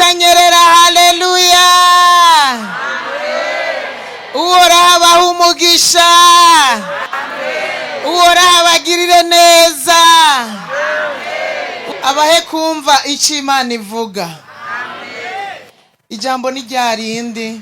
atanyerera. Haleluya. Uhoraho abaha umugisha, uhoraho abagirire neza, abahe kumva icyo Imana ivuga. Ijambo ni ryarindi.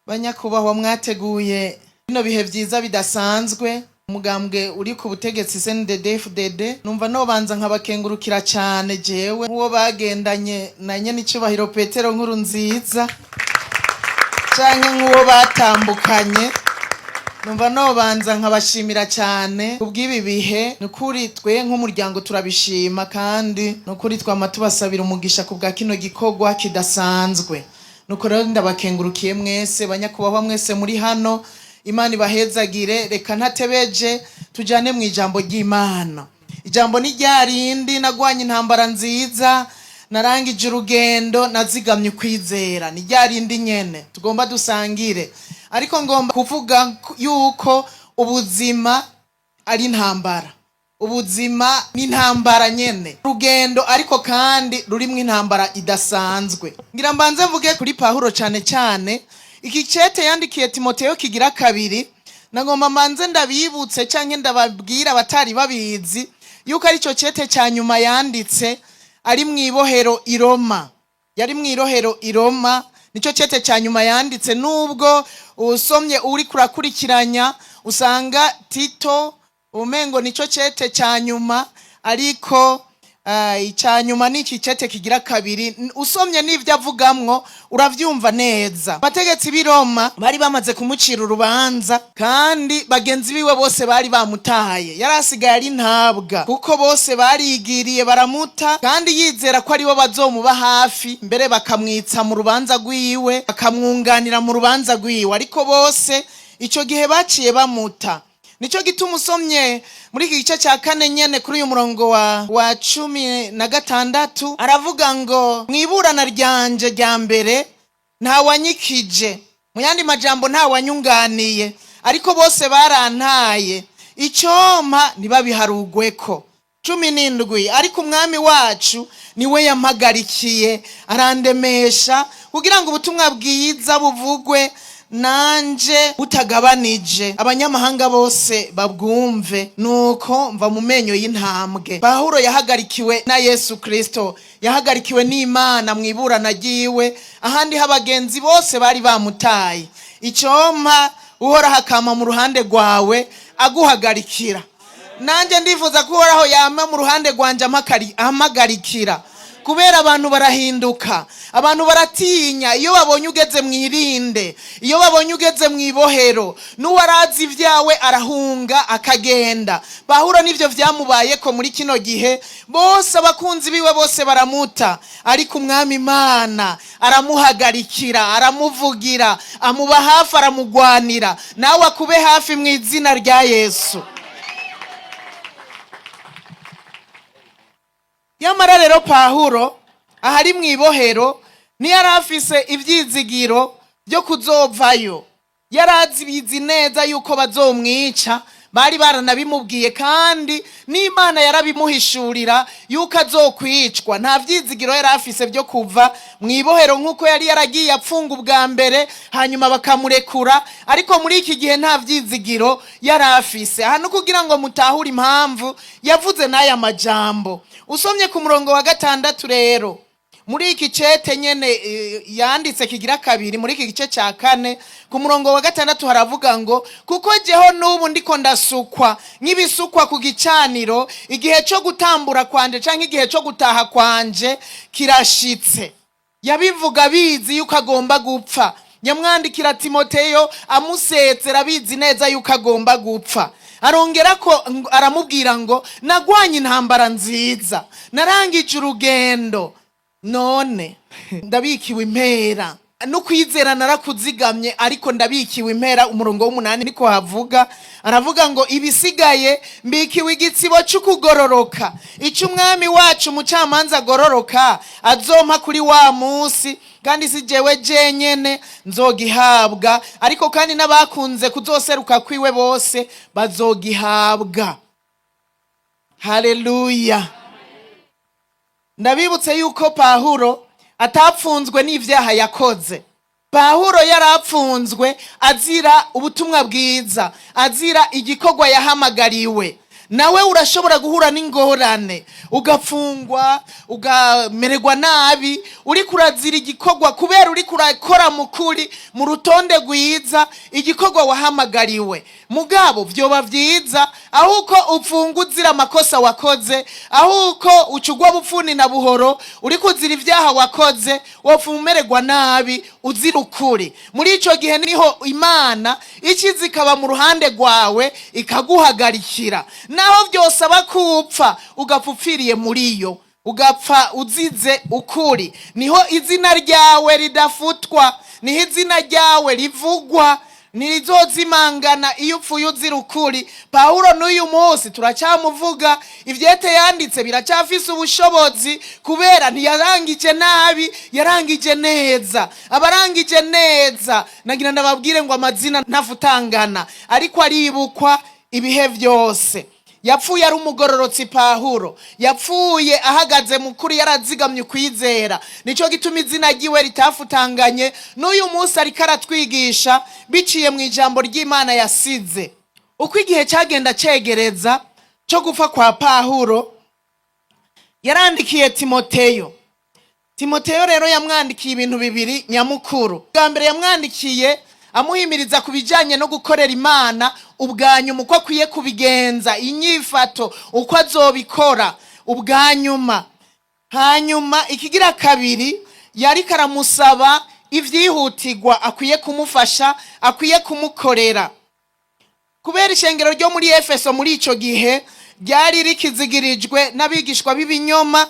Banyakubahwa, mwateguye bino bihe byiza bidasanzwe. Umugambwe uri ku butegetsi CNDD-FDD, numva nobanza nkabakengurukira cyane jewe uwo bagendanye na nyenicubahiro Petero Nkurunziza canke nk'uwo batambukanye. Numva nobanza nkabashimira cyane kubw'ibi bihe. Nukuri twe nk'umuryango turabishima, kandi nukuri twama tubasabira umugisha kubwa kino gikorwa kidasanzwe. Nuko rero ndabakengurukiye mwese, banyakubahwa mwese muri hano. Imana ibahezagire. Reka ntatebeje tujane mu ijambo ry'Imana. Ijambo ni ryarindi. Nagwanye intambara nziza, narangije urugendo, nazigamye kwizera. Ni ryarindi nyene tugomba dusangire. Ariko ngomba kuvuga yuko ubuzima ari intambara. Ubuzima ni intambara nyene, urugendo ariko kandi rurimwo intambara idasanzwe. Ngira mbanze mvuge kuri Pawulo cyane cyane. Iki cete yandikiye Timoteyo kigira 2. Nagomba manze ndabibutse canke ndababwira abatari babizi yuko ari cyo cete cya nyuma yanditse ari mwibohero i Roma. Yari mwirohero i Roma, nico cete cya nyuma yanditse. Nubwo usomye uri kurakurikiranya usanga Tito umengo nico cete cya nyuma, ariko icya nyuma niki cete kigira 2. Usomye n'ivyo avugamwo uravyumva neza. Abategetsi b'i Roma bari bamaze kumucira urubanza, kandi bagenzi biwe bose bari bamutaye. Yarasigaye ari ntabwa, kuko bose barigiriye baramuta, kandi yizera ko ari bo bazomuba hafi, mbere bakamwitsa mu rubanza rwiwe, bakamwunganira mu rubanza rwiwe. Ariko bose ico gihe baciye bamuta. Nico gituma usomye muri iki gice cya 4 nyene kuri uyu murongo wa 16 aravuga ngo mwiburana ryanje rya mbere nta wanyikije, mu yandi majambo nta wanyunganiye, ariko bose barantaye. Icyoma ntibabiharugweko. 17 ariko umwami wacu niwe yampagarikiye, arandemesha kugira ngo ubutumwa bwiza buvugwe nanje butagabanije, abanyamahanga bose babwumve. Nuko mva mu menyo y'intambwe. Pawulo yahagarikiwe na Yesu Kristo, yahagarikiwe n'Imana mwiburana ryiwe, ahandi habagenzi bose bari bamutaye. Icyoma uhora hakama mu ruhande rwawe aguhagarikira. Nanje ndifuza ko uhoraho yama mu ruhande rwanje amagarikira, kubera abantu barahinduka, abantu baratinya iyo babonye ugeze mwirinde, iyo babonye ugeze mwibohero. N'uwarazi ivyawe arahunga akagenda. Pawulo nivyo vyamubaye ko muri kino gihe. Bose abakunzi biwe bose baramuta, ariko umwami Imana aramuhagarikira, aramuvugira, amuba hafi, aramugwanira. Nawe akube hafi mu izina rya Yesu. Yamara rero Pawulo ahari mwibohero ntiyarafise ivyizigiro byo kuzovayo. Yarazi bizi neza yuko bazomwica, bari baranabimubwiye, kandi n'Imana yarabimuhishurira yuko azokwicwa. Nta vyizigiro yarafise byo kuva mwibohero nkuko yari yaragiye apfunga ubwa mbere hanyuma bakamurekura, ariko muri iki gihe nta vyizigiro yarafise. Aha nukugira ngo mutahure impamvu yavuze n'aya majambo. Usomye ku murongo wa 6 rero muri iki cete nyene yanditse kigira 2 muri iki gice cya 4 ku murongo wa 6 haravuga ngo kuko jeho n'ubu ndiko ndasukwa nk'ibisukwa ku gicaniro, igihe cyo gutambura kwanje canke igihe cyo gutaha kwanje kirashitse. Yabivuga bizi yuko agomba gupfa. Nyamwandikira Timoteyo amusezera bizi neza yuko agomba gupfa. Arongera ko aramubwira ngo nagwanye intambara nziza, narangije urugendo, none ndabikiwe impera. No kwizera narakuzigamye, ariko ndabikiwe impera. Umurongo w'8 niko havuga, aravuga ngo ibisigaye mbikiwe igitsibo cy'ukugororoka, icyo umwami wacu umucamanza agororoka azompa kuri wa munsi, kandi si jewe jenyene nzogihabwa, ariko kandi n'abakunze kuzoseruka kwiwe bose bazogihabwa. Haleluya. ndabibutse yuko Pawulo atapfunzwe n'ivyaha yakoze. Pawulo yarapfunzwe azira ubutumwa bwiza, azira igikorwa yahamagariwe. Nawe urashobora guhura n'ingorane, ugapfungwa, ugamererwa nabi, uri kurazira igikorwa kubera uri kurakora mukuri mu rutonde rwiza igikorwa wahamagariwe. Mugabo vyoba vyiza ahuko upfunga uzira amakosa wakoze, ahuko ucugwa bupfuni na buhoro uri kuzira ivyaha wakoze, wopfumererwa nabi uzira ukuri. Muri ico gihe niho Imana ikiza ikaba mu ruhande rwawe ikaguhagarikira. Naho vyose abakupfa ugapfupfiriye muri yo, ugapfa uzize ukuri, niho izina ryawe ridafutwa, niho izina ryawe rivugwa, ntirizozimangana iyo upfuye uzira ukuri. Pawulo n'uyu munsi turacyamuvuga, ivyete yanditse biracafise ubushobozi kubera ntiyarangije nabi, yarangije neza. Abarangije neza nagira ndababwire ngo amazina ntavutangana, ariko aribukwa ibihe vyose. Yapfuye ari umugororotsi Pawulo, yapfuye ahagaze mukuri, yarazigamye kwizera. Nico gituma izina ryiwe ritafutanganye. N'uyu munsi ariko aratwigisha biciye mu ijambo ry'Imana yasize. Uko igihe cyagenda cegereza cyo gupfa kwa Pawulo, yarandikiye Timoteyo. Timoteyo rero yamwandikiye ibintu bibiri nyamukuru. Bwa mbere yamwandikiye amuhimiriza kubijanye no gukorera Imana ubwanyuma, uko akwiye kubigenza, inyifato uko azobikora ubwanyuma. Hanyuma ikigira kabiri yari karamusaba ivyihutirwa akwiye kumufasha, akwiye kumukorera. Kubera ishengero ryo muri Efeso muri ico gihe ryari rikizigirijwe n'abigishwa b'ibinyoma,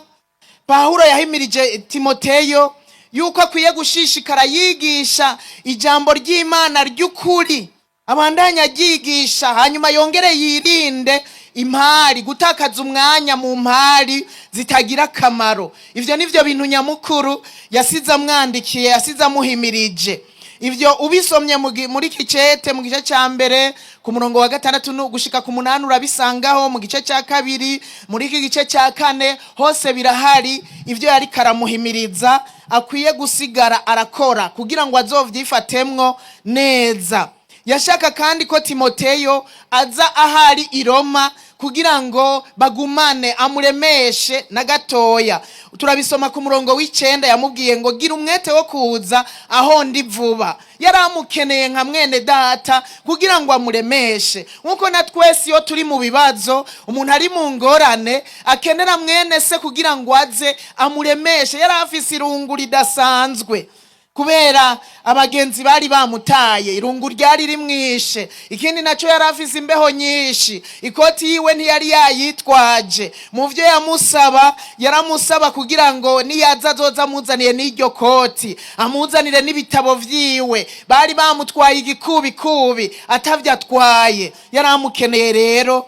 Pawulo yahimirije Timoteyo yuko akwiye gushishikara yigisha ijambo ry'Imana ry'ukuri, abandanya yigisha, hanyuma yongere yirinde impari, gutakaza umwanya mu mpari zitagira akamaro. Ivyo nivyo bintu nyamukuru yasize amwandikiye, yasize amuhimirije. Ivyo ubisomye muri kicete mu gice cya mbere ku murongo wa 6 gushika ku 8 urabisangaho, mu gice cya kabiri, muri iki gice cya 4 hose birahari ivyo yari karamuhimiriza akwiye gusigara arakora kugira ngo azovyifatemwo neza. Yashaka kandi ko Timoteyo aza ahari i Roma kugira ngo bagumane, amuremeshe na gatoya. Turabisoma ku murongo w'9, yamubwiye ngo gira umwete wo kuza aho ndi vuba. Yaramukeneye nka mwene data kugira ngo amuremeshe. Nkuko na twese iyo turi mu bibazo, umuntu ari mu ngorane akenera mwene se kugira ngo aze amuremeshe. Yarafise irungu ridasanzwe kubera abagenzi bari bamutaye, irungu ryari rimwishe. Ikindi naco yarafise imbeho nyinshi, ikoti yiwe ntiyari yayitwaje. Mu vyo yamusaba, yaramusaba kugira ngo niyaza azoza amuzaniye n'iryo koti, amuzanire n'ibitabo vyiwe. Bari bamutwaye igikubikubi atavyatwaye, yaramukeneye rero.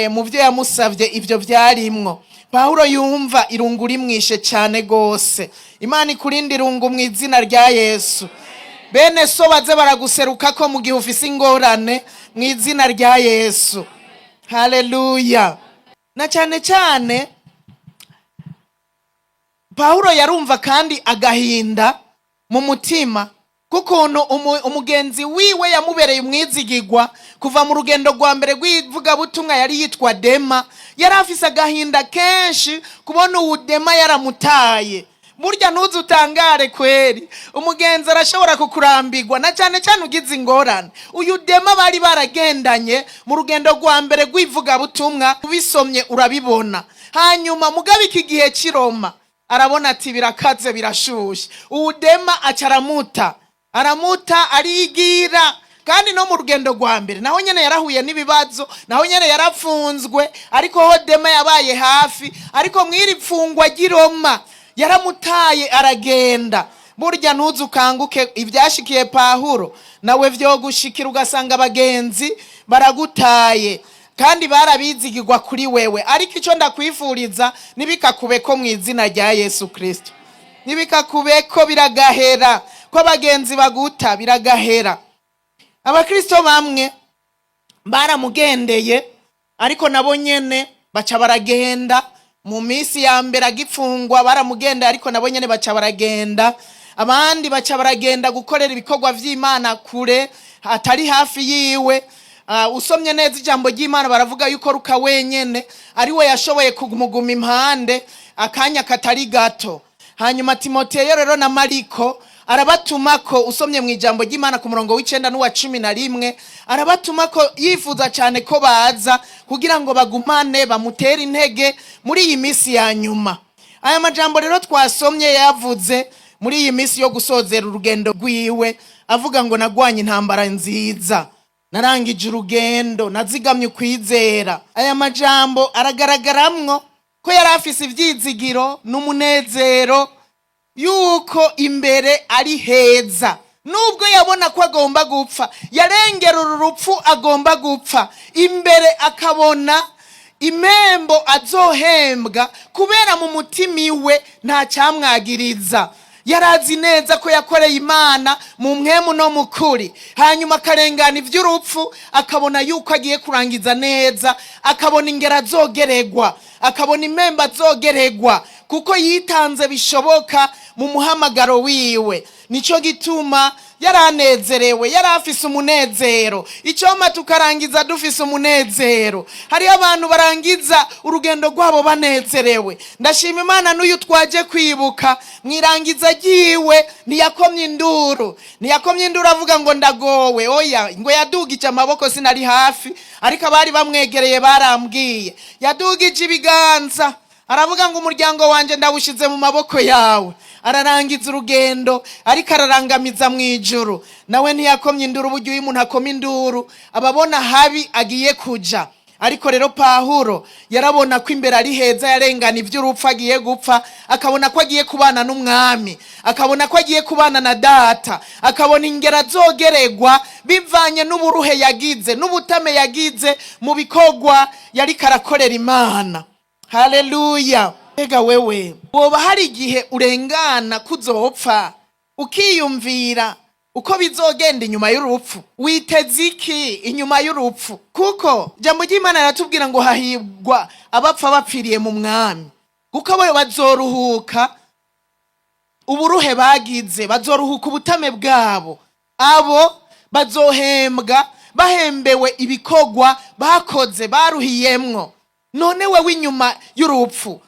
Mu vyo yamusavye ivyo vyarimwo. Pawulo yumva irungu rimwishe cyane gose. Imana ikurinde irungu mu izina rya Yesu. Bene so baze baraguseruka ko mu gihe ufise ingorane mu izina rya Yesu. Haleluya. Na cyane cyane Pawulo yarumva kandi agahinda mu mutima kukuntu umugenzi wiwe yamubereye umwizigirwa kuva mu rugendo rwa mbere rw'ivuga butumwa yari yitwa Dema. Yarafise agahinda kenshi kubona uwo Dema yaramutaye. Burya ntuzutangare kweri, umugenzi arashobora kukurambirwa na cyane cyane ugize ingorane. Uyu Dema bari baragendanye mu rugendo rwa mbere rw'ivuga butumwa, ubisomye urabibona. Hanyuma mugabe iki gihe cy'Iroma arabona ati birakaze birashushe. Uwo Dema aramuta arigira. Kandi no mu rugendo rwa mbere naho nyene yarahuye n'ibibazo, naho nyene yarapfunzwe, ariko ho Dema yabaye hafi. Ariko mwiri pfungwa ry'Iroma yaramutaye aragenda. Burya ntuzukanguke ivyashikiye Pawulo nawe vyo gushikira ugasanga abagenzi baragutaye kandi barabizigirwa kuri wewe. Ariko ico ndakwifuriza nibikakubeko mu izina rya Yesu Kristo, nibikakubeko biragahera, ko abagenzi baguta biragahera. Abakristo bamwe baramugendeye ariko nabo nyene baca baragenda mu minsi ya mbere agifungwa baramugenda, ariko nabo nyene baca baragenda, abandi baca baragenda gukorera ibikorwa vy'Imana kure atari hafi yiwe. Usomye neza ijambo ry'Imana baravuga yuko Luka wenyene ari we yashoboye kumuguma impande akanya katari gato. Hanyuma Timoteyo rero na Bariko arabatumako, usomye mu ijambo ry'Imana ku murongo w'9 n'uwa 11, arabatumako yifuza cyane ko baza kugira ngo bagumane bamutere intege muri iyi minsi ya nyuma. Aya majambo rero twasomye yavuze muri iyi minsi yo gusozera urugendo rwiwe, avuga ngo nagwanye intambara nziza, narangije urugendo, nazigamye kwizera. Aya majambo aragaragaramwo ko yari afise ivyizigiro n'umunezero yuko imbere ari heza. Nubwo yabona ko agomba gupfa, yarengera urupfu agomba gupfa, imbere akabona impembo azohembwa, kubera mu mutima iwe nta cyamwagiriza. Yarazi neza ko yakoreye Imana mu mpwemu no mukuri, hanyuma akarengana ivy'urupfu, akabona yuko agiye kurangiza neza, akabona ingero azogeregwa, akabona impembo azogeregwa, kuko yitanze bishoboka mu muhamagaro wiwe. Nico gituma yaranezerewe, yarafise umunezero. Icoma tukarangiza dufise umunezero. Hari abantu barangiza urugendo rwabo banezerewe. Ndashima Imana n'uyu twaje kwibuka mwirangiza ryiwe ntiyakomye induru. Ntiyakomye induru avuga ngo ndagowe, oya, ngo yadugije amaboko sinari hafi, ariko abari bamwegereye barambwiye. Yadugije ibiganza aravuga ngo umuryango wanje ndawushize mu maboko yawe. Ararangiza urugendo ariko ararangamiza mu ijuru. Nawe ntiyakomye induru, buryo umuntu akoma induru ababona habi agiye kuja. Ariko rero Pawulo yarabona ko imbere ari heza, yarengana ivy'urupfu agiye gupfa, akabona ko agiye kubana n'umwami, akabona ko agiye kubana na data, akabona ingero azogeregwa bivanye n'uburuhe yagize n'ubutame yagize mu bikorwa yari karakorera Imana. Haleluya. Ega wewe woba hari igihe urengana kuzopfa ukiyumvira uko bizogenda inyuma y'urupfu? Witeze iki inyuma y'urupfu? Kuko jambo ry'Imana ratubwira ngo hahirwa abapfa bapfiriye mu mwami, kuko abo bazoruhuka uburuhe bagize, bazoruhuka ubutame bwabo. Abo bazohembwa bahembewe ibikorwa bakoze baruhiyemwo. None wewe inyuma y'urupfu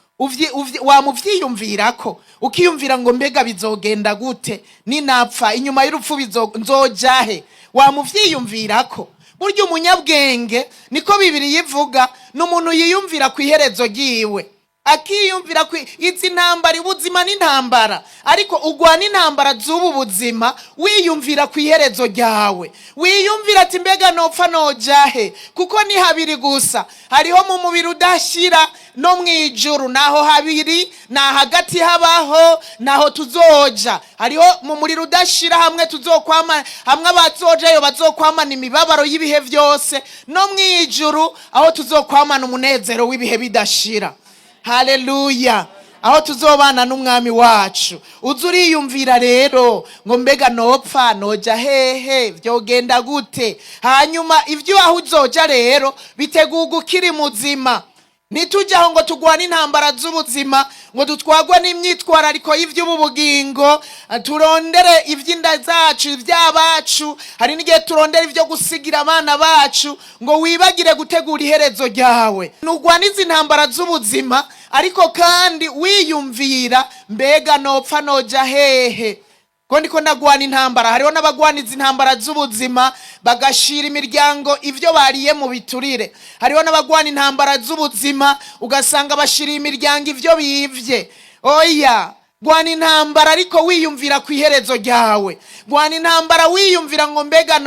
wamuvyiyumvirako, ukiyumvira ngo mbega bizogenda gute ninapfa, inyuma y'urupfu nzojahe? Wamuvyiyumvirako? Burya umunyabwenge niko Bibiri yivuga, n'umuntu yiyumvira ku iherezo ryiwe, akiyumvira ku izi ntambara. Ubuzima n'intambara, ariko ugwana intambara z'ubu buzima wiyumvira ku iherezo ryawe. Wiyumvira ati mbega nopfa nojahe? Kuko ni habiri gusa, hariho mu mubiri udashira no mwijuru, naho habiri, na hagati habaho naho tuzoja. Hariho mu muriro udashira, hamwe tuzokwama, hamwe abazojayo bazokwamana imibabaro y'ibihe byose, no mwijuru aho tuzokwamana umunezero w'ibihe bidashira. Haleluya. Aho tuzobana n'umwami wacu. Uzuriyumvira rero ngo mbega nopfa noja hehe, vyogenda gute? Hanyuma ivyo aho uzoja rero biteguga ukiri muzima. Nitujaho ngo tugwana intambara z'ubuzima, ngo dutwagwa n'imyitwarariko y'ivy'ubu bugingo, turondere ivy'inda zacu, ivy'abacu. Hari n'igihe turondera ivyo gusigira abana bacu, ngo wibagire gutegura iherezo ryawe. Nugwana izi ntambara z'ubuzima, ariko kandi wiyumvira mbega nopfa noja hehe. Ko ndiko ndagwana intambara. Hariho n'abagwaniza intambara z'ubuzima bagashira imiryango ivyo bariye mu biturire. Hariho n'abagwana intambara z'ubuzima ugasanga bashira imiryango ivyo bivye. Oya, gwana intambara ariko wiyumvira ku iherezo ryawe. Gwana intambara wiyumvira ngo mbega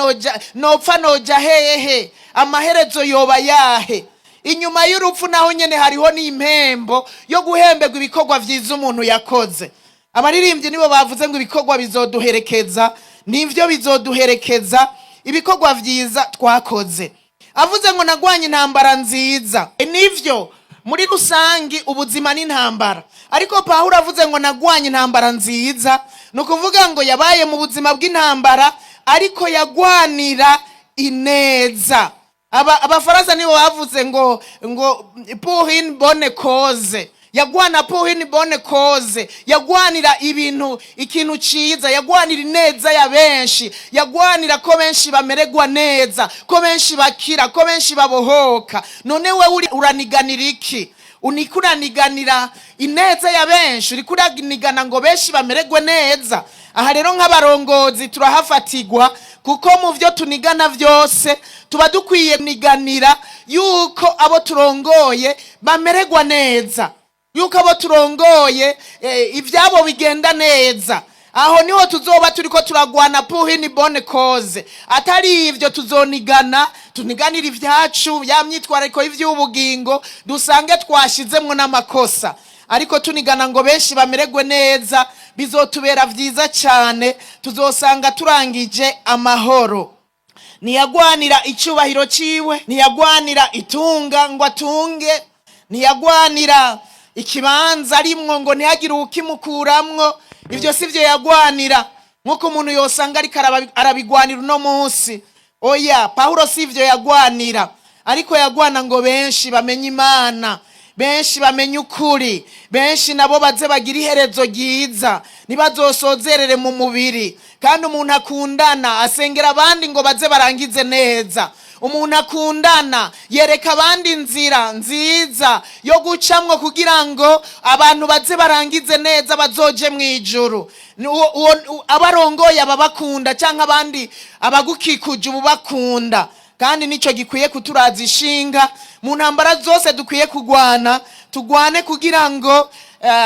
nopfa noja hehe, amaherezo yoba yahe. Inyuma y'urupfu naho nyene hariho n'impembo yo guhemberwa ibikorwa vyiza umuntu yakoze. Abaririmbyi nibo bavuze ngo ibikorwa bizoduherekeza, nivyo bizoduherekeza ibikorwa vyiza twakoze. Avuze ngo nagwanye intambara nziza, nivyo muri rusangi ubuzima n'intambara, ariko Pawulo avuze ngo nagwanye intambara nziza, no kuvuga ngo yabaye mu buzima bw'intambara ariko yagwanira ineza. Abafaransa nibo bavuze ngo pour une bonne cause, yagwana pour une bonne cause, yagwanira ikintu ciza, yagwanira ineza ya benshi, yagwanira ko benshi bamererwa neza, ko benshi bakira, ko benshi babohoka. None we uraniganira iki? Unikuraniganira ineza ya benshi, urikuraniganira ngo benshi bamererwe neza. Aha rero nk'abarongozi turahafatigwa, kuko mu vyo tunigana vyose tuba dukwiye niganira yuko abo turongoye bamererwa neza, yuko abo turongoye ivyabo bigenda neza. Aho niho tuzoba turiko turagwana pour une bonne cause. Atari ivyo tuniganira ivyacu, ya myitwarariko y'ivy'ubugingo dusange twashizemwo n'amakosa. Ariko tunigana ngo benshi bamererwe neza, bizotubera vyiza cyane, tuzosanga turangije amahoro. Ntiyagwanira icubahiro ciwe, ntiyagwanira itunga ngo atunge, ntiyagwanira ikibanza arimwo ngo ntihagire ukimukuramwo. Ivyo sivyo yagwanira, nkuko umuntu yosanga ariko arabigwanira uno munsi. Oya, Paulo sivyo yagwanira, ariko yagwana ngo benshi bamenye Imana, benshi bamenye ukuri, benshi nabo baze bagira iherezo ryiza, ntibazosozerere mu mubiri. Kandi umuntu akundana asengera abandi ngo baze barangize neza. Umuntu akundana yereka abandi inzira nziza yo gucamwo kugira ngo abantu baze barangize neza, bazoje mwijuru. Abarongoye ababakunda canke abandi abagukikuje ubakunda. Kandi nico gikwiye kuturaza ishinga mu ntambara zose dukwiye kugwana. Tugwane kugira ngo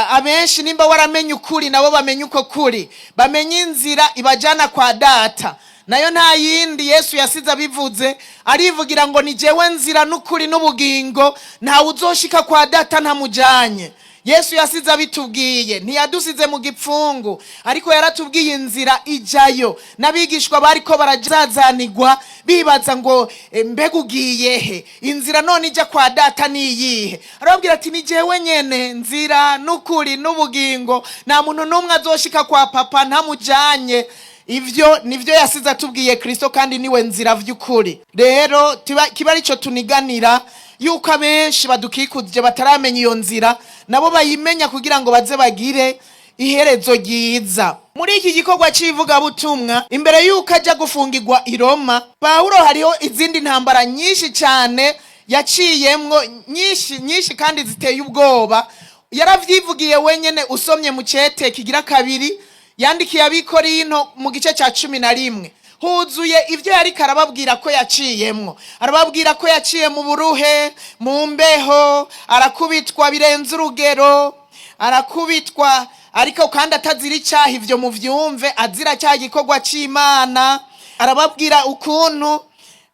abenshi nimba waramenye ukuri nabo bamenye uko kuri, bamenye inzira ibajana kwa data. Nayo nta yindi Yesu yasize abivuze, arivugira ngo ni jewe nzira n'ukuri n'ubugingo, nta uzoshika kwa data ntamujanye. Yesu yasize abitubwiye, ntiyadusize mu gipfungu, ariko yaratubwiye inzira ijayo. N'abigishwa bariko barajazanirwa bibaza ngo mbega ugiye he? Inzira none ija kwa data niyihe? Arababwira ati ni jewe nyene nzira n'ukuri n'ubugingo, nta muntu n'umwe azoshika kwa papa ntamujanye. Ivyo nivyo yasize atubwiye Kristo, kandi niwe nzira vy'ukuri. Rero kiba arico tuniganira, yuko abenshi badukikuje bataramenya iyo nzira, nabo bayimenya kugira ngo baze bagire iherezo ryiza. Muri iki gikorwa civuga butumwa, imbere yuko aja gufungirwa i Roma, Paulo hariho izindi ntambara nyinshi cyane yaciyemwo, nyinshi kandi ziteye ubwoba. Yaravyivugiye wenyene usomye mu cete kigira kabiri yandikiye abikorino mu gice ca 11, huzuye ivyo yariko arababwira ko yaciyemwo. Arababwira ko yaciye mu buruhe, mu mbeho, arakubitwa birenze urugero, arakubitwa ariko kandi atazira icyaha. Ivyo muvyumve, azira cya gikorwa c'Imana. Arababwira ukuntu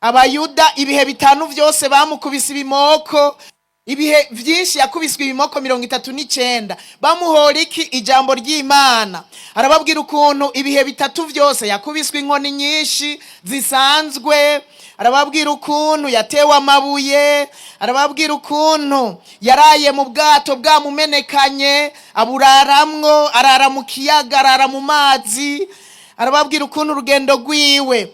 abayuda ibihe bitanu vyose bamukubise ibimoko, ibihe vyinshi yakubiswe ibimoko 39, bamuhora iki? Ijambo ry'Imana. Arababwira ukuntu ibihe bitatu vyose yakubiswe inkoni nyinshi zisanzwe. Arababwira ukuntu yatewe amabuye. Arababwira ukuntu yaraye mu bwato bwamumenekanye, aburaramwo, arara mu kiyaga, arara mu mazi. Arababwira ukuntu urugendo rwiwe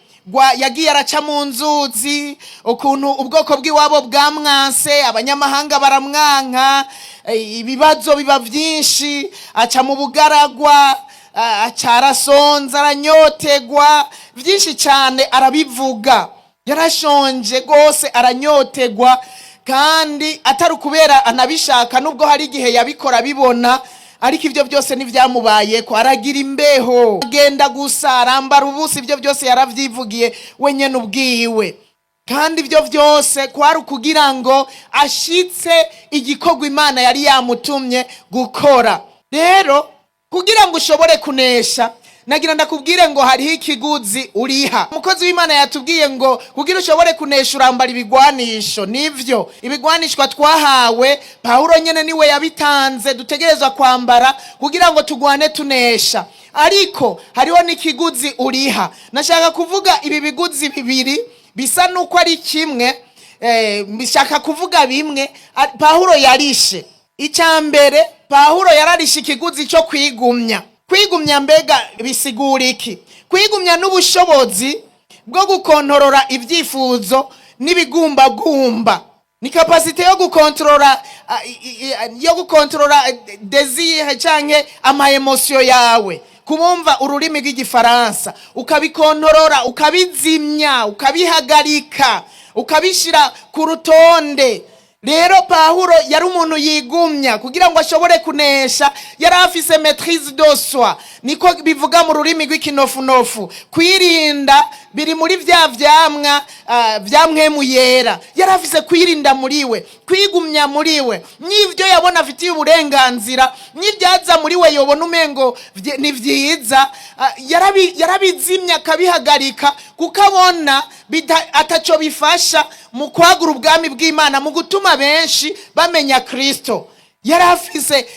yagiye araca mu nzuzi, ukuntu ubwoko bw'iwabo bwamwanse, abanyamahanga baramwanka, ibibazo biba vyinshi, aca mu bugaragwa, aca arasonza, aranyotegwa, vyinshi cyane arabivuga. Yarashonje gose, aranyotegwa, kandi atari ukubera anabishaka, nubwo hari igihe yabikora bibona, ariko ivyo byose nivyamubaye ko. Aragira imbeho, agenda gusa, arambara ubusa. Ivyo byose yaravyivugiye wenyene ubwiwe, kandi ivyo byose kwari kugira ngo ashitse igikorwa Imana yari yamutumye gukora. Rero kugira ngo ushobore kunesha, nagira ndakubwire ngo hariho ikiguzi uriha. Umukozi w'Imana yatubwiye ngo kugira ushobore kunesha urambara ibigwanisho. Nivyo ibigwanishwa twahawe, Paulo nyene niwe yabitanze, dutegerezwa kwambara kugira ngo tugwane tunesha. Ariko hariho n'ikiguzi uriha. Nashaka kuvuga ibi biguzi bibiri bisa nuko ari kimwe, bishaka kuvuga bimwe. Paulo yarishe. Icambere, Paulo yararishe ikiguzi cyo kwigumya. Kwigumya mbega bisigura iki? Kwigumya n'ubushobozi bwo gukontorora ibyifuzo n'ibigumbagumba ni kapasite yo gukontorora desire canke ama emotion yawe, kubumva ururimi rw'igifaransa ukabikontorora, ukabizimya, ukabihagarika, ukabishira ku rutonde. Rero Pawulo yari umuntu yigumya kugira ngo ashobore kunesha, yari afise maîtrise de soi, niko bivuga mu rurimi rw'ikinofunofu. Kwirinda biri muri vya vyamwa vyamwemu yera. Yari afise kwirinda muriwe, kwigumya muriwe, n'ivyo yabona afitiye uburenganzira, n'ibyaza muriwe yobona umengo ni vyiza, yarabizimya akabihagarika, kukabona ataco bifasha mu kwagura ubwami bw'Imana, mu gutuma benshi bamenya Kristo.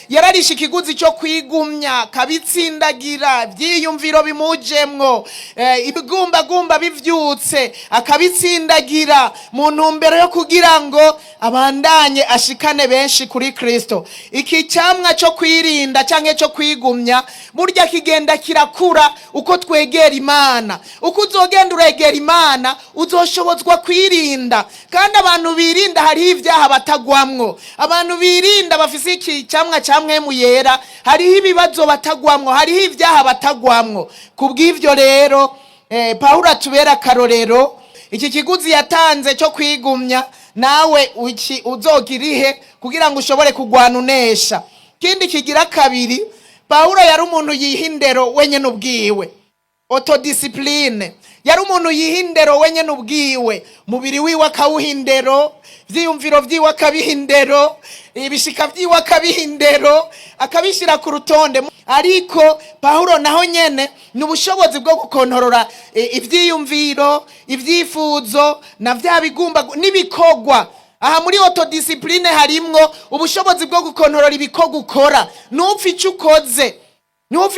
Yararisha ikiguzi cyo kwigumya, kabitsindagira, byiyumviro bimujemwo, ibigumbagumba bivyutse, akabitsindagira mu ntumbero yo kugira ngo abandanye ashikane benshi kuri Kristo. Iki cyamwa cyo kwirinda canke cyo kwigumya burya kigenda kirakura uko twegera Imana. Uko uzogenda uregera Imana uzoshobozwa kwirinda, kandi abantu birinda hari ivyaha batagwamwo. Abantu birinda bafise iki cyamwa cyamwemu yera hariho ibibazo batagwamwo, hariho ivyaha batagwamwo. Kubw'ivyo rero Pawulo atubera karorero. Iki kiguzi yatanze cyo kwigumya, nawe uzogirihe kugira ngo ushobore kugwana unesha. Kindi kigira kabiri, Pawulo yari umuntu yihindero wenye n'ubwiwe, autodiscipline. Yari umuntu yihindero wenye n'ubwiwe, mubiri wiwe akawuhindero, vyiyumviro vyiwe akabihindero, ibishika vyiwe akabihindero, akabishira ku rutonde. Ariko Pawulo naho nyene ni ubushobozi bwo gukontorora ivyiyumviro, ivyifuzo na vya bigumba n'ibikogwa. Aha muri autodiscipline harimwo ubushobozi bwo gukontorora ibikogwa ukora. Nupfa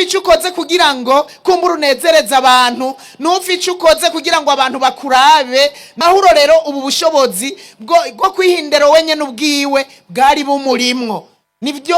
ico ukoze kugira ngo kumbura unezereza abantu, nupfa ico ukoze kugira ngo abantu bakurabe. Pawulo rero ubu bushobozi bwo kwihindero wenye n'ubwiwe bwari bumurimwo,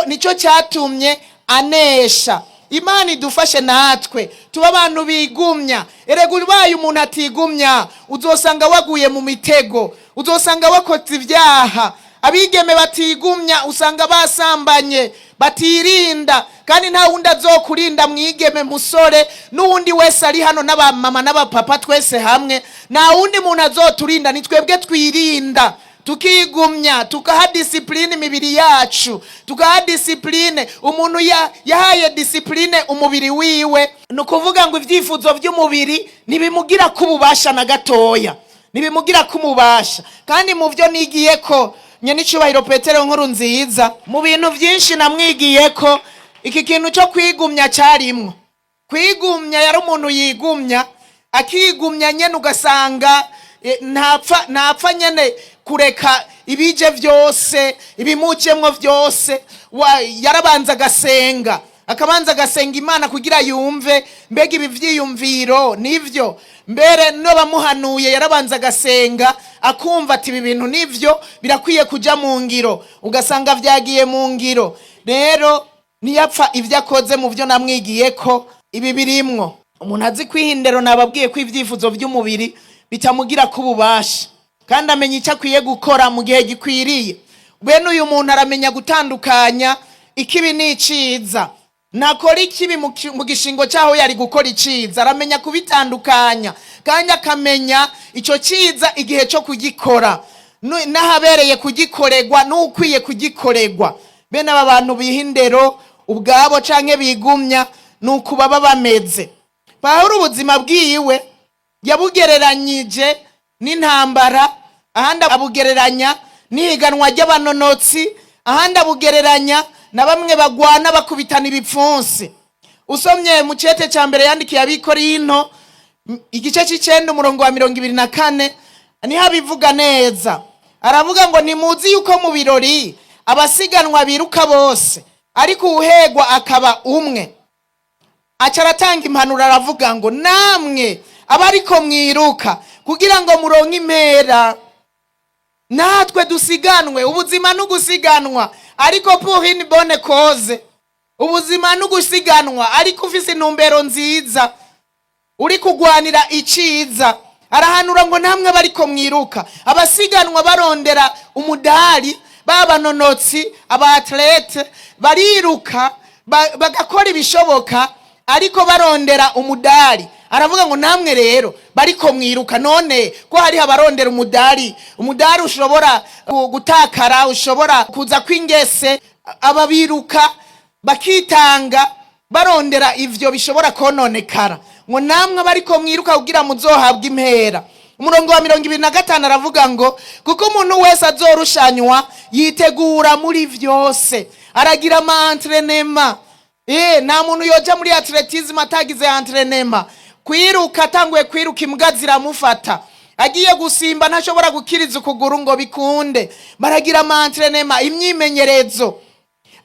nico cyatumye anesha. Imana idufashe natwe tuba abantu bigumya. Erega ubaye umuntu atigumya uzosanga waguye mu mitego, uzosanga wakoze ivyaha. Abigeme batigumya usanga basambanye, batirinda, kandi nta wundi azokurinda mwigeme musore, n'uwundi wese ari hano n'abamama n'abapapa twese hamwe. Nta wundi muntu azoturinda, ni twebwe twirinda tukigumya, tukaha discipline imibiri yacu, tukaha discipline. Umuntu yahaye discipline umubiri wiwe, nukuvuga ngo ivyifuzo vy'umubiri nibimugira kububasha na gatoya, nibimugira kumubasha. Kandi mu vyo nigiyeko nyenicubahiro Petero Nkurunziza, mu bintu vyinshi namwigiyeko iki kintu cyo kwigumya carimwo. Kwigumya yari umuntu yigumya, akigumya nyene ugasanga ntapfa nyene kureka ibije vyose, ibimujemwo vyose. Yarabanza agasenga, akabanza agasenga Imana kugira yumve mbega ibi vyiyumviro nivyo. Mbere no bamuhanuye yarabanza agasenga akumva ati ibi bintu nivyo birakwiye kuja mu ngiro, ugasanga vyagiye mu ngiro. Rero niyapfa ivyo akoze mu vyo namwigiyeko ibi birimwo. Umuntu azi kwihindero nababwiye ko ivyifuzo vy'umubiri bitamugira kububasha, kandi amenya icyo akwiye gukora mu gihe gikwiriye. Bene uyu muntu aramenya gutandukanya ikibi n'iciza. Nakora ikibi mu gishingo cyaho yari gukora iciza, aramenya kubitandukanya, kandi akamenya ico ciza igihe cyo kugikora, nahabereye kugikoregwa n'ukwiye kugikoregwa. Bene aba bantu bihindero ubwabo canke bigumya nuko baba bameze. Pawulo ubuzima bwiwe yabugereranyije n'intambara, ahandi abugereranya n'ihiganwa ry'abanonotsi, ahandi abugereranya na bamwe bagwana bakubitana ibipfunsi. Usomye mu cete ca mbere yandikiye Abikorinto igice c'9 umurongo wa 24 niho abivuga neza. Aravuga ngo nimuzi yuko mu birori abasiganwa biruka bose, ariko uhegwa akaba umwe. Acaratanga impanuro aravuga ngo namwe abariko mwiruka kugira ngo muronke impera, natwe dusiganwe. Ubuzima n'ugusiganwa, ariko pour une bonne cause. Ubuzima n'ugusiganwa ariko ufise intumbero nziza, uri kugwanira iciza. arahanura ngo namwe bariko mwiruka abasiganwa barondera umudari babanonotsi abatlete bariruka bagakora ibishoboka ariko barondera umudari. Aravuga ngo namwe rero bariko mwiruka none ko hari abarondera umudari ushobora gutakara, ushobora kuza kwingese, ababiruka bakitanga barondera ivyo bishobora kononekara, ngo namwe bariko mwiruka kugira muzohabwa impera. Umurongo wa 25 aravuga ngo kuko umuntu wese azorushanywa yitegura muri vyose, aragira ama entraînement. Nta muntu yoja muri atletisme atagize entraînement. Kwiruka tanguye kwiruka imbwa ziramufata, agiye gusimba ntashobora gukiriza ukuguru ngo bikunde, baragira ama entraînement, imyimenyerezo.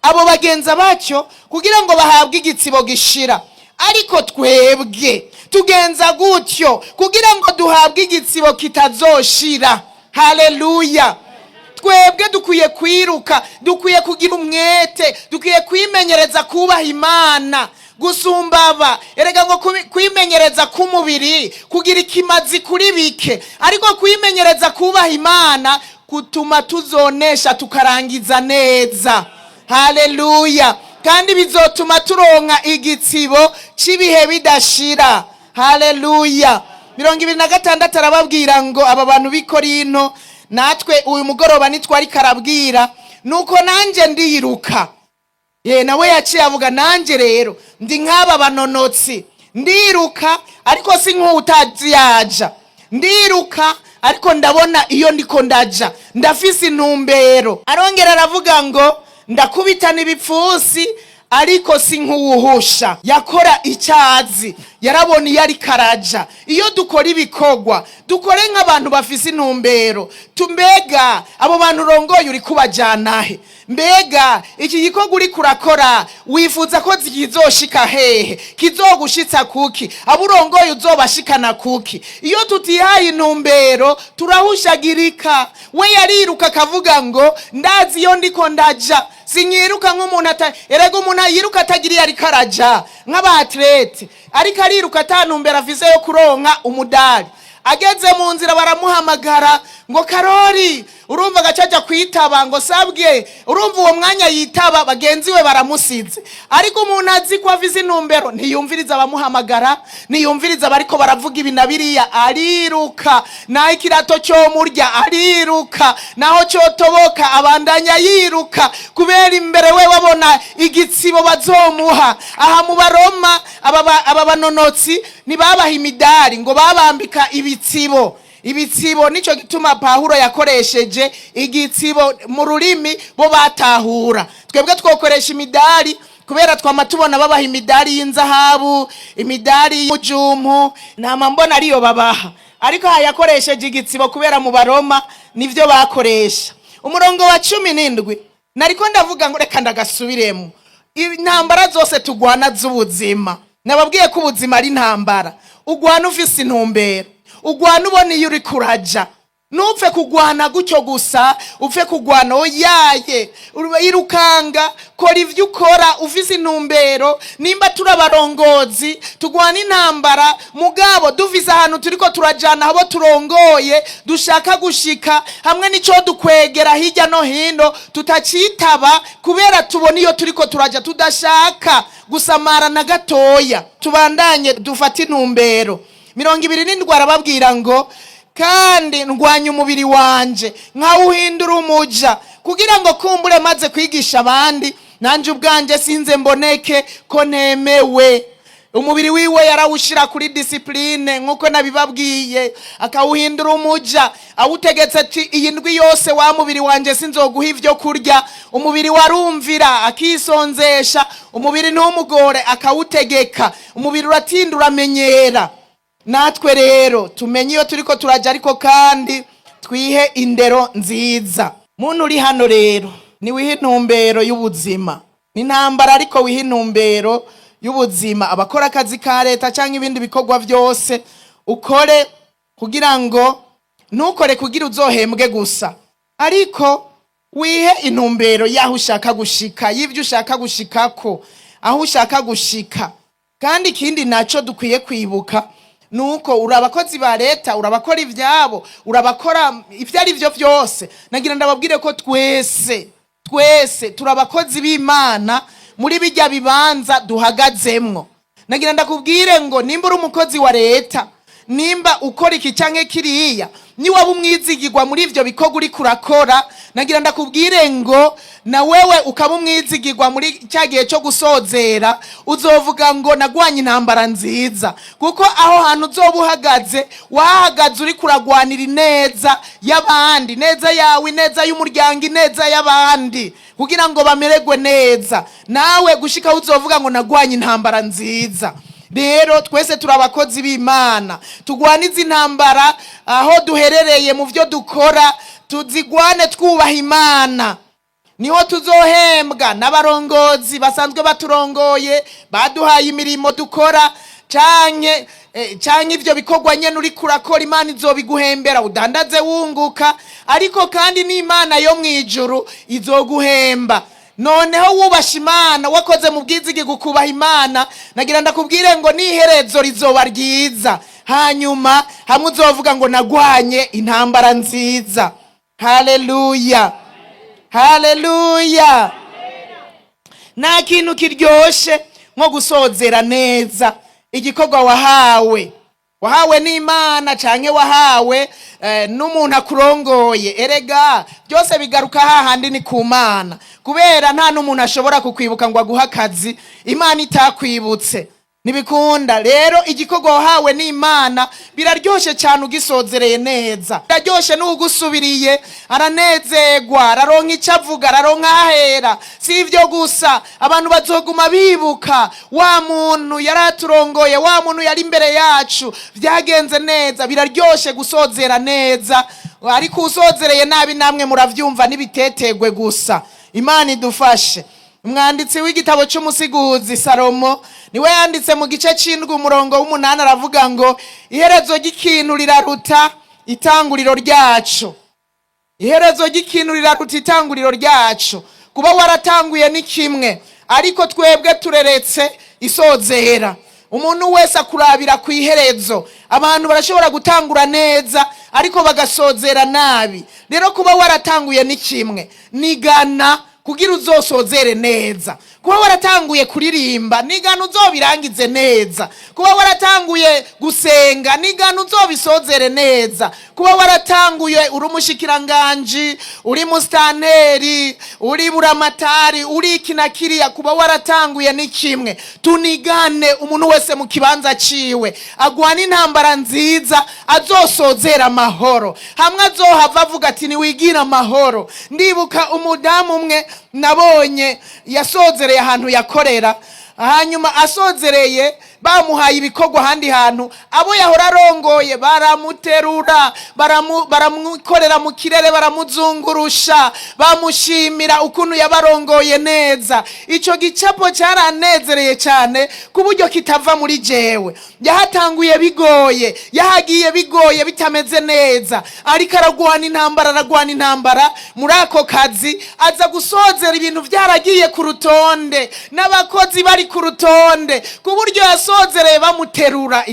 Abo bagenza bacyo kugira ngo bahabwe igitsibo gishira, ariko twebwe tugenza gutyo kugira ngo duhabwe igitsibo kitazoshira. Haleluya! Twebwe dukwiye kwiruka, dukwiye kugira umwete, dukwiye kwimenyereza kubaha Imana gusumbaba. Erega ngo kwimenyereza k'umubiri kugira ikimazi kuri bike, ariko kwimenyereza kubaha Imana kutuma tuzonesha tukarangiza neza. Haleluya! Kandi bizotuma turonka igitsibo cibihe bidashira. Haleluya! 26 arababwira ngo aba bantu b'Ikorinto, natwe uyu mugoroba nitwari karabwira nuko nanje ndiruka. Nawe yaciye avuga nanje rero ndi nk'aba banonotsi, ndiruka ariko si nk'utazi yaja, ndiruka ariko ndabona iyo ndiko ndaja, ndafise intumbero. Arongera aravuga ngo ndakubitana ibipfusi ariko si nk'uwuhusha. Yakora icyazi, yarabona iyo ari karaja. Iyo dukora ibikogwa dukore nk'abantu bafise intumbero. Tumbega abo bantu rongoye uri kubajanahe? Mbega iki gikorwa uri kurakora wifuza ko zizoshika hehe? Kizogushitsa kuki? Abo urongoye uzobashikana kuki? Iyo tutihaye intumbero turahushagirika. We yariruka akavuga ngo ndazi iyo ndiko ndaja, sinyiruka nk'umuntu erega umuntu yiruka atagiriye ari karaja nk'abatlete, ariko ariruka atantumbero afise yo kuronka umudari. Ageze mu nzira baramuhamagara ngo Karori, urumva gacaja kwitaba ngo sabwe, urumva uwo mwanya yitaba bagenzi we baramusize. Ariko umuntu azi ko afise intumbero ntiyumviriza abamuhamagara, ntiyumviriza bariko baravuga ibi na biriya, ariruka. Naho ikirato cyo murya ariruka, naho cyo toboka abandanya yiruka, kubera imbere we wabona igitsibo bazomuha. Aha mu Baroma aba banonotsi nibabaha imidari ngo babambika ibitsibo. Ibitsibo nico gituma Pawulo yakoresheje igitsibo mu rurimi bo batahura. Twebwe twokoresha imidari kubera twama tubona babaha imidari y'inzahabu, imidari y'umujumpu, nama mbona ariyo babaha. Ariko yakoresheje igitsibo kubera mu Baroma nivyo bakoresha. Umurongo wa 17 nariko ndavuga ngo reka ndagasubiremo. Intambara zose tugwana z'ubuzima, nababwiye ko ubuzima ari intambara. Ugwana ufise intumbero, ugwana ubona iyo uri kuraja. Nupfe kugwana gutyo gusa, upfe kugwana oyaye, irukanga, kora ivyo ukora ufise intumbero. Nimba turabarongozi tugwana intambara, mugabo dufise ahantu turiko turajana abo turongoye dushaka gushika, hamwe nico dukwegera hirya no hino tutacitaba kubera tubona iyo turiko turaja tudashaka gusamara na gatoya. Tubandanye dufata intumbero. 27 arababwira ngo kandi ndwanya umubiri wanje nkawuhindura umuja kugira ngo kumbure maze kwigisha abandi nanje ubwanje sinze mboneke ko nemewe. Umubiri wiwe yarawushira kuri discipline nkuko nabibabwiye, akawuhindura umuja, awutegetse ati iyi ndwi yose wa mubiri wanje sinzoguha ivyo kurya. Umubiri warumvira akisonzesha, umubiri n'umugore akawutegeka, umubiri uratinda uramenyera. Natwe rero tumenye iyo turiko turaja, ariko kandi twihe indero nziza. Muntu uri hano rero ni wihe intumbero y'ubuzima, ni ntambara ariko wihe intumbero y'ubuzima. Abakora akazi ka leta cyangwa ibindi bikorwa byose ukore kugira ngo ntukore kugira uzohembwe gusa, ariko wihe intumbero yaho ushaka gushika, y'ivyo ushaka gushikako, aho ushaka gushika. Kandi ikindi naco dukwiye kwibuka, nuko urabakozi ba leta, urabakora ivyabo, urabakora ivyo ari vyo vyose. Nagira ndababwire ko twese turabakozi b'Imana muri bijya bibanza duhagazemwo. Nagira ndakubwire ngo nimba uri umukozi wa leta, nimba ukora iki canke kiriya, ni waba umwizigirwa muri ivyo bikorwa uri kurakora, nagira ndakubwire ngo na wewe ukaba umwizigirwa muri cya gihe cyo gusozera, uzovuga ngo nagwanye intambara nziza. Kuko aho hantu uzoba uhagaze, wahagaze uri kuragwanira ineza y'abandi, neza yawe, neza y'umuryango, ineza y'abandi, kugira ngo bamererwe neza. Nawe gushika uzovuga ngo nagwanye intambara nziza. Rero twese turabakozi b'Imana, tugwaniza intambara aho duherereye mu byo dukora, tuzigwane twubaha Imana. Niho tuzohembwa n'abarongozi basanzwe baturongoye, baduhaye imirimo dukora, canke ivyo bikorwa nyene uri kurakora, Imana izobiguhembera udandaze wunguka. Ariko kandi n'Imana yo mwijuru izoguhemba. Noneho wubasha Imana, wakoze mu bwizigi gukubaha Imana, nagira ndakubwire ngo n'iherezo rizoba ryiza. Hanyuma hamwe uzovuga ngo nagwanye intambara nziza. Haleluya, haleluya. Nta kintu kiryoshe nko gusozera neza igikorwa wahawe n'Imana canke wahawe n'umuntu akurongoye. Erega byose bigaruka hahandi ni ku Mana, kubera nta n'umuntu ashobora kukwibuka ngo aguha akazi Imana itakwibutse, nibikunda. Rero igikorwa wahawe n'Imana biraryoshe cyane ugisozereye neza. Biraryoshe n'ugusubiriye aranezerwa, araronka icyo avuga, araronka ahera. Si ivyo gusa, abantu bazoguma bibuka wa muntu yaraturongoye, wa muntu yari imbere yacu, byagenze neza. Biraryoshe gusozera neza, ariko usozereye nabi namwe muravyumva n'ibitetegwe gusa. Imana idufashe. Umwanditsi w'igitabo cy'umusiguzi Salomo niwe yanditse mu gice c'indwi umurongo w'8, aravuga ngo iherezo ry'ikintu riraruta itanguriro ryacu. Iherezo ry'ikintu riraruta itanguriro ryacu. Kuba waratanguye ni kimwe, ariko twebwe tureretse isozera. Umuntu wese akurabira ku iherezo. Abantu barashobora gutangura neza ariko bagasozera nabi. Rero kuba waratanguye ni kimwe, nigana kugira uzosozere neza. Kuba waratanguye kuririmba, nigana uzobirangize neza. Kuba waratanguye gusenga, nigana uzobisozere neza. Kuba waratanguye uri umushikiranganji, uri mustanteri, uri buramatari, uri kinakiriya, kuba waratanguye ni kimwe. Tunigane umuntu wese mu kibanza ciwe, agwana intambara nziza, azosozera amahoro. Hamwe azohava avuga ati niwigira amahoro. Ndibuka umudamu umwe nabonye yasozereye ahantu yakorera, hanyuma asozereye bamuhaye ibikorwa handi hantu, abo yahora arongoye baramuterura, baramukorera mu kirere, baramuzungurusha, bamushimira ukuntu yabarongoye neza. Ico gicapo cyaranezereye cyane ku buryo kitava muri jewe. Yahatanguye bigoye, yahagiye bigoye, bitameze neza, ariko aragwana intambara muri ako kazi, aza gusozera ibintu byaragiye ku rutonde, n'abakozi bari ku rutonde, ku buryo yasozereye bamuterura.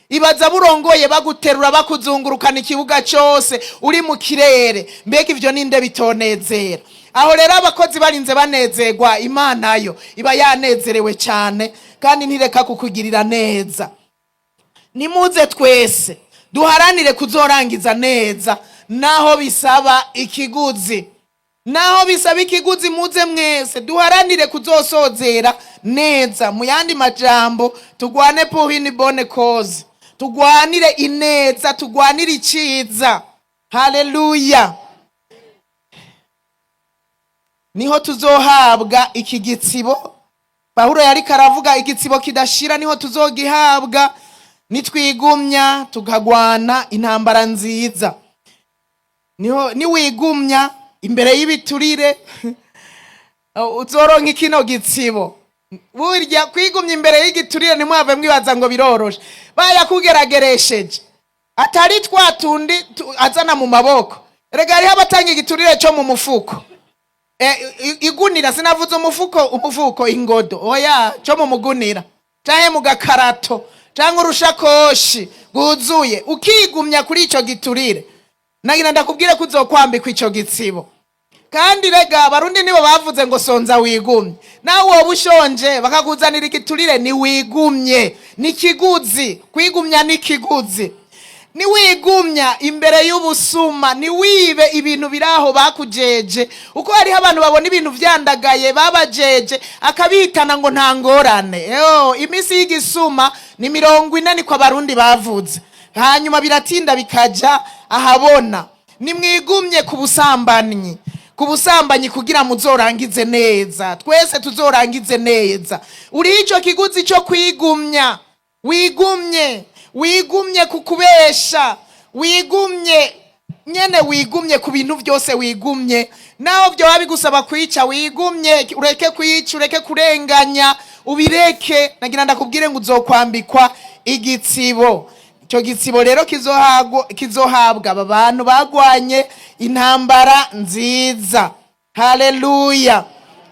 Ibaza burongoye baguterura, bakuzungurukana ikibuga cyose uri mu kirere. Mbega ivyo ninde bitonezera? Aho rero abakozi barinze banezerwa, Imana yo iba yanezerewe cyane kandi ntireka kukugirira neza. Nimuze twese duharanire kuzorangiza neza, naho bisaba ikiguzi. Muze mwese duharanire kuzosozera neza. Mu yandi majambo, tugwane pour une bonne cause, tugwanire ineza, tugwanire iciza. Haleluya. Niho tuzohabwa iki gitsibo. Pawulo yari karavuga igitsibo kidashira, niho tuzogihabwa nitwigumya tukagwana intambara nziza. Niwigumya imbere y'ibiturire uzoronka kino gitsibo. Burya kwigumya imbere y'igiturire nimwave mwibaza ngo biroroshe. Bayakugerageresheje atari twatundi azana mu maboko. Rega ari abatanga igiturire cyo mu mufuko. Igunira, sinavuze umufuko ingodo, oya cyo mu mugunira, canke mu gakarato, cyangwa urushakoshi rwuzuye ukigumya kuri icyo giturire, nagira ndakubwire ko uzokwambikwa icyo gitsibo. Kandi rega abarundi nibo bavuze ngo sonza wigumye. Nawe wowe ushonje bakakuzanira igiturire ni wigumye, ni kiguzi. Kwigumya ni kiguzi. Ni wigumya imbere y'ubusuma, ni wibe ibintu biraho bakujeje. Uko hariho abantu babona ibintu vyandagaye babajeje akabitana ngo nta ngorane. Imisi y'igisuma ni 40 niko abarundi bavuze. Hanyuma biratinda bikaja ahabona. Ni mwigumye ku busambanyi kugira muzorangize neza. Twese tuzorangize neza. Uri ico kiguzi cyo kwigumya. Wigumye kukubesha, wigumye ku bintu byose, wigumye naho byo babigusaba kwica, wigumye ureke kwica, ureke kurenganya, ubireke. Nagira ndakubwire ngo uzokwambikwa igitsibo. Icyo gitsibo rero kizohabwa aba bantu bagwanye intambara nziza. Haleluya.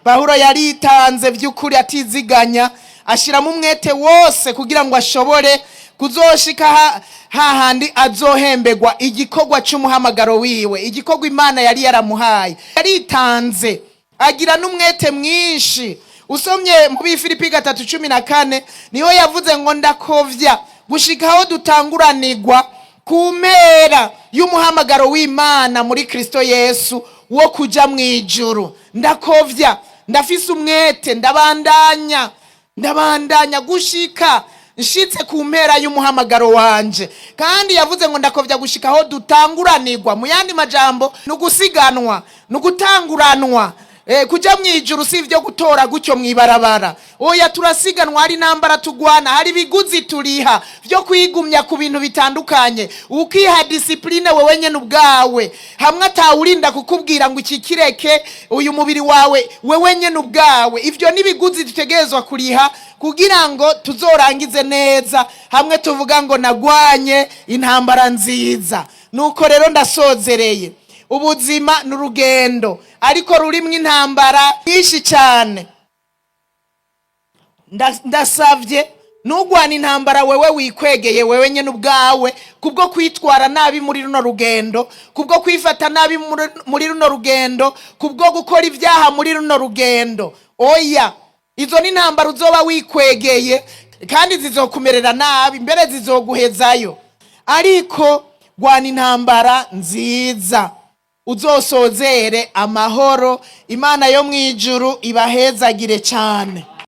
Pawulo yaritanze by'ukuri atiziganya, ashiramo umwete wose kugira ngo ashobore kuzoshika hahandi azohembegwa igikorwa cy'umuhamagaro wiwe, igikorwa Imana yari yaramuhaye. Yaritanze agira n'umwete mwinshi. Usomye mu Bifilipi 3:14 niho yavuze ngo ndakovya gushikaho dutanguranirwa ku mpera y'umuhamagaro w'Imana muri Kristo Yesu wo kuja mu ijuru. Ndakovya, ndafise umwete, ndabandanya gushika nshitse ku mpera y'umuhamagaro wanje. Kandi yavuze ngo ndakovya gushikaho dutanguranirwa. Mu yandi majambo nugusiganwa, nugutanguranwa. Kuja mu ijuru si ivyo gutora gutyo mwibarabara. Oya, turasiganwa, hari nambara tugwana, hari biguzi turiha byo kwigumya ku bintu bitandukanye. Ukiha discipline wewe nyene ubwawe, hamwe atawurinda kukubwira ngo iki kireke uyu mubiri wawe wewe nyene ubwawe. Ivyo ni biguzi dutegerezwa kuriha kugira ngo tuzorangize neza, hamwe tuvuga ngo nagwanye intambara nziza. Nuko rero ndasozereye, ubuzima n'urugendo ariko rurimwe intambara nyinshi cyane. Ndasavye nugwana intambara wewe wikwegeye wewe nyene ubwawe, kubwo kwitwara nabi muri runo rugendo, kubwo kwifata nabi muri runo rugendo, kubwo gukora ibyaha muri runo rugendo. Oya, izo ni intambara uzoba wikwegeye kandi zizokumerera nabi, mbere zizoguhezayo. Ariko gwana intambara nziza uzosozere amahoro. Imana yo mwijuru ibahezagire cyane.